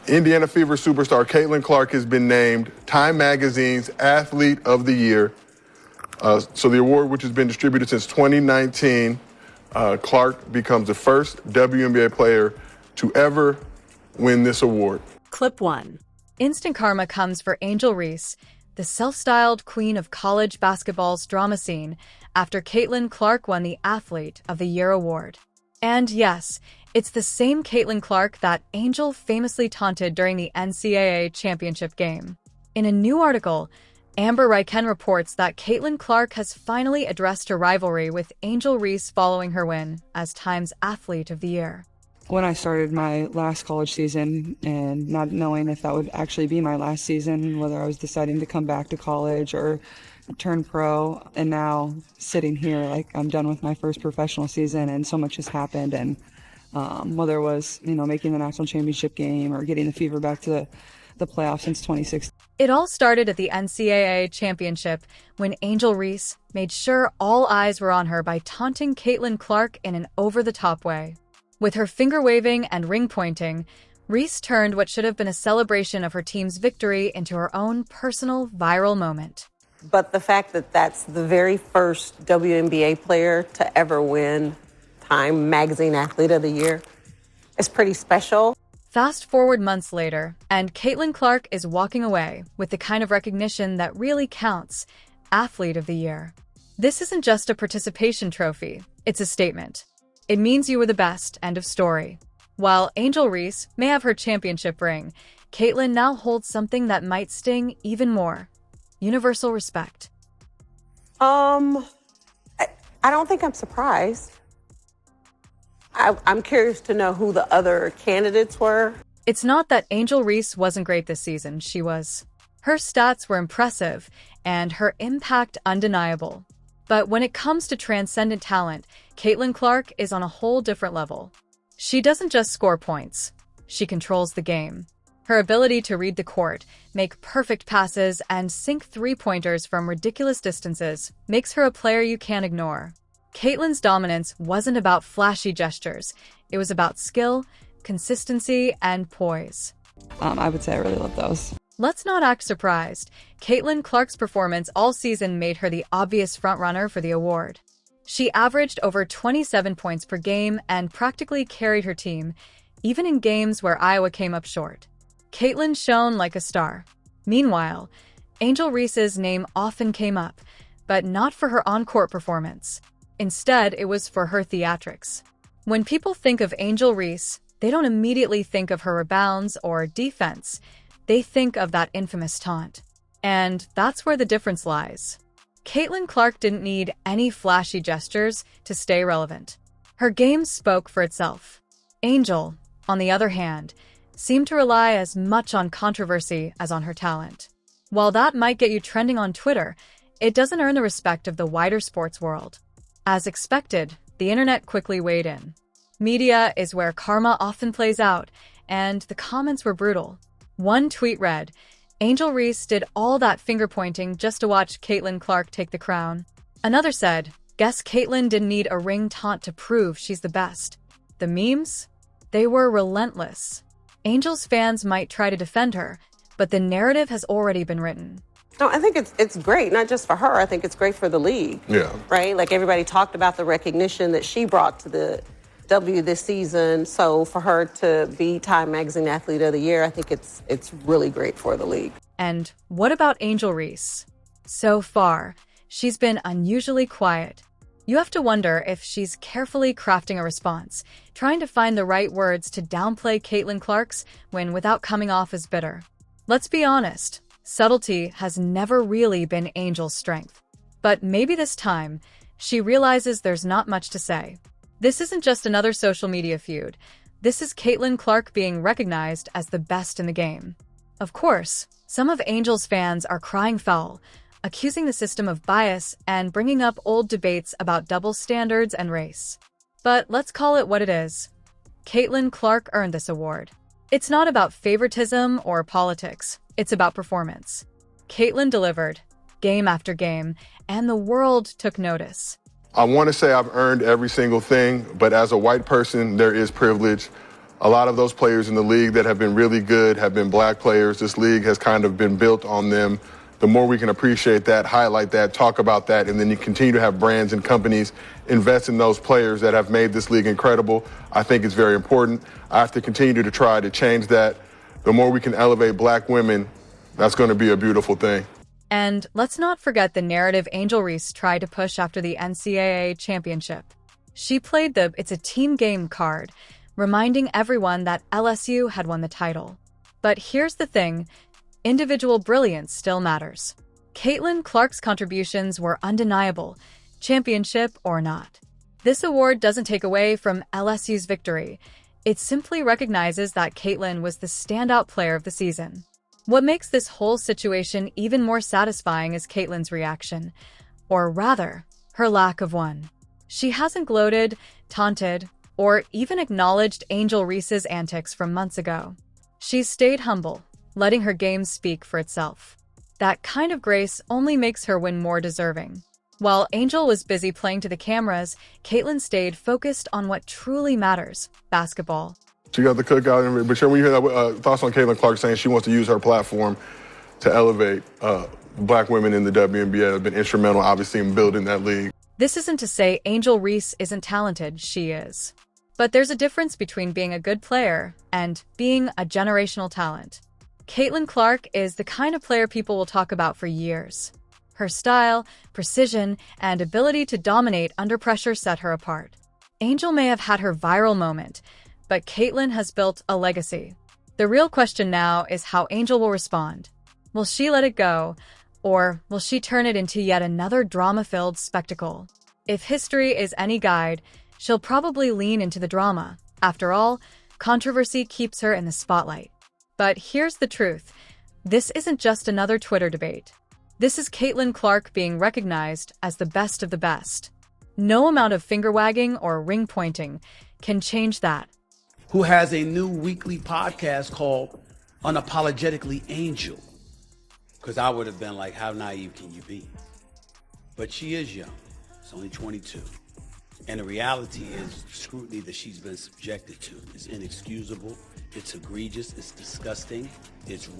Indiana Fever superstar Caitlin Clark has been named Time Magazine's Athlete of the Year. So the award, which has been distributed since 2019, Clark becomes the first WNBA player to ever win this award. Clip 1. Instant karma comes for Angel Reese, the self-styled queen of college basketball's drama scene, after Caitlin Clark won the Athlete of the Year award. And yes, it's the same Caitlin Clark that Angel famously taunted during the NCAA championship game. In a new article, Amber Ryken reports that Caitlin Clark has finally addressed her rivalry with Angel Reese following her win as Time's Athlete of the Year. When I started my last college season and not knowing if that would actually be my last season, whether I was deciding to come back to college or turn pro, and now sitting here like I'm done with my first professional season and so much has happened, and whether it was, making the national championship game or getting the Fever back to the playoffs since 2016. It all started at the NCAA championship when Angel Reese made sure all eyes were on her by taunting Caitlin Clark in an over-the-top way. With her finger-waving and ring-pointing, Reese turned what should have been a celebration of her team's victory into her own personal viral moment. But the fact that that's the very first WNBA player to ever win Time Magazine Athlete of the Year is pretty special. Fast forward months later, and Caitlin Clark is walking away with the kind of recognition that really counts, Athlete of the Year. This isn't just a participation trophy, it's a statement. It means you were the best, end of story. While Angel Reese may have her championship ring, Caitlin now holds something that might sting even more. Universal respect. I don't think I'm surprised. I'm curious to know who the other candidates were. It's not that Angel Reese wasn't great this season, she was. Her stats were impressive, and her impact undeniable. But when it comes to transcendent talent, Caitlin Clark is on a whole different level. She doesn't just score points, she controls the game. Her ability to read the court, make perfect passes, and sink three-pointers from ridiculous distances makes her a player you can't ignore. Caitlin's dominance wasn't about flashy gestures. It was about skill, consistency, and poise. I would say I really love those. Let's not act surprised. Caitlin Clark's performance all season made her the obvious frontrunner for the award. She averaged over 27 points per game and practically carried her team, even in games where Iowa came up short. Caitlin shone like a star. Meanwhile, Angel Reese's name often came up, but not for her on-court performance. Instead, it was for her theatrics. When people think of Angel Reese, they don't immediately think of her rebounds or defense. They think of that infamous taunt. And that's where the difference lies. Caitlin Clark didn't need any flashy gestures to stay relevant. Her game spoke for itself. Angel, on the other hand, seemed to rely as much on controversy as on her talent. While that might get you trending on Twitter, it doesn't earn the respect of the wider sports world. As expected, the internet quickly weighed in. Media is where karma often plays out, and the comments were brutal. One tweet read, "Angel Reese did all that finger-pointing just to watch Caitlin Clark take the crown." Another said, "Guess Caitlin didn't need a ring taunt to prove she's the best." The memes? They were relentless. Angel's fans might try to defend her, but the narrative has already been written. No, I think it's great, not just for her. I think it's great for the league. Yeah. Right? Like everybody talked about the recognition that she brought to the W this season. So for her to be Time Magazine Athlete of the Year, I think it's really great for the league. And what about Angel Reese? So far, she's been unusually quiet. You have to wonder if she's carefully crafting a response, trying to find the right words to downplay Caitlin Clark's win without coming off as bitter. Let's be honest. Subtlety has never really been Angel's strength. But maybe this time, she realizes there's not much to say. This isn't just another social media feud. This is Caitlin Clark being recognized as the best in the game. Of course, some of Angel's fans are crying foul, accusing the system of bias and bringing up old debates about double standards and race. But let's call it what it is. Caitlin Clark earned this award. It's not about favoritism or politics. It's about performance. Caitlin delivered, game after game, and the world took notice. I want to say I've earned every single thing, but as a white person, there is privilege A lot of those players in the league that have been really good have been black players. This league has kind of been built on them. The more we can appreciate that, highlight that, talk about that, and then you continue to have brands and companies invest in those players that have made this league incredible, I think it's very important. I have to continue to try to change that. The more we can elevate black women, that's going to be a beautiful thing. And let's not forget the narrative Angel Reese tried to push after the NCAA championship. She played the "it's a team game" card, reminding everyone that LSU had won the title. But here's the thing, individual brilliance still matters. Caitlin Clark's contributions were undeniable, championship or not. This award doesn't take away from LSU's victory. It simply recognizes that Caitlin was the standout player of the season. What makes this whole situation even more satisfying is Caitlin's reaction, or rather, her lack of one. She hasn't gloated, taunted, or even acknowledged Angel Reese's antics from months ago. She's stayed humble, letting her game speak for itself. That kind of grace only makes her win more deserving. While Angel was busy playing to the cameras, Caitlin stayed focused on what truly matters, basketball. She got the cookout, but when you hear that, thoughts on Caitlin Clark saying she wants to use her platform to elevate black women in the WNBA have been instrumental, obviously, in building that league. This isn't to say Angel Reese isn't talented, she is. But there's a difference between being a good player and being a generational talent. Caitlin Clark is the kind of player people will talk about for years. Her style, precision, and ability to dominate under pressure set her apart. Angel may have had her viral moment, but Caitlin has built a legacy. The real question now is how Angel will respond. Will she let it go, or will she turn it into yet another drama-filled spectacle? If history is any guide, she'll probably lean into the drama. After all, controversy keeps her in the spotlight. But here's the truth. This isn't just another Twitter debate. This is Caitlin Clark being recognized as the best of the best. No amount of finger-wagging or ring-pointing can change that. Who has a new weekly podcast called Unapologetically Angel. Because I would have been like, how naive can you be? But she is young. She's only 22. And the reality is, the scrutiny that she's been subjected to is inexcusable. It's egregious. It's disgusting. It's wrong.